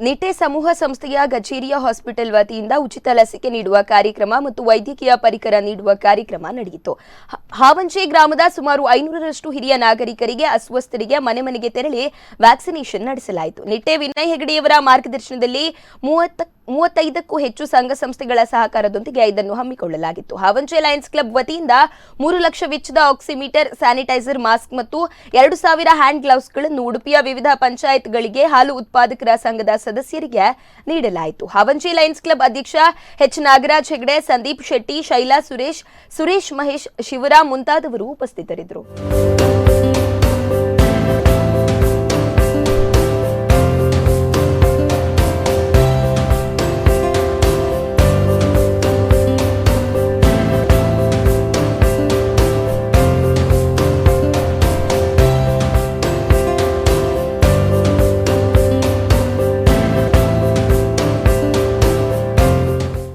ನಿಟ್ಟೆ ಸಮೂಹ ಸಂಸ್ಥೆಯ ಗಚೇರಿಯ ಹಾಸ್ಪಿಟಲ್ ವತಿಯಿಂದ ಉಚಿತ ಲಸಿಕೆ ನೀಡುವ ಕಾರ್ಯಕ್ರಮ ಮತ್ತು ವೈದ್ಯಕೀಯ ಪರಿಕರ ನೀಡುವ ಕಾರ್ಯಕ್ರಮ ನಡೆಯಿತು. ಹಾವಂಚೆ ಗ್ರಾಮದ ಸುಮಾರು 500ರಷ್ಟು ಹಿರಿಯ ನಾಗರಿಕರಿಗೆ ಅಸ್ವಸ್ಥರಿಗೆ ಮನೆ ಮನೆಗೆ ತೆರಳಿ ವ್ಯಾಕ್ಸಿನೇಷನ್ ನಡೆಸಲಾಯಿತು. ನಿಟ್ಟೆ ವಿನಯ್ ಹೆಗಡೆಯವರ ಮಾರ್ಗದರ್ಶನದಲ್ಲಿ 35ಕ್ಕೂ ಹೆಚ್ಚು ಸಂಘ ಸಂಸ್ಥೆಗಳ ಸಹಕಾರದೊಂದಿಗೆ ಇದನ್ನು ಹಮ್ಮಿಕೊಳ್ಳಲಾಗಿತ್ತು. ಹಾವಂಚೆ ಲಯನ್ಸ್ ಕ್ಲಬ್ ವತಿಯಿಂದ 3 ಲಕ್ಷ ವೆಚ್ಚದ ಆಕ್ಸಿಮೀಟರ್, ಸ್ಯಾನಿಟೈಸರ್, ಮಾಸ್ಕ್ ಮತ್ತು 2000 ಹ್ಯಾಂಡ್ ಗ್ಲೌಸ್ಗಳನ್ನು ಉಡುಪಿಯ ವಿವಿಧ ಪಂಚಾಯತ್ಗಳಿಗೆ ಹಾಲು ಉತ್ಪಾದಕರ ಸಂಘದ ಸದಸ್ಯರಿಗೆ ನೀಡಲಾಯಿತು. ಹಾವಂಚೆ ಲಯನ್ಸ್ ಕ್ಲಬ್ ಅಧ್ಯಕ್ಷ ಎಚ್ ನಾಗರಾಜ್ ಹೆಗಡೆ, ಸಂದೀಪ್ ಶೆಟ್ಟಿ, ಶೈಲಾ ಸುರೇಶ್ ಮಹೇಶ್, ಶಿವರಾಮ್ ಮುಂತಾದವರು ಉಪಸ್ಥಿತರಿದ್ದರು.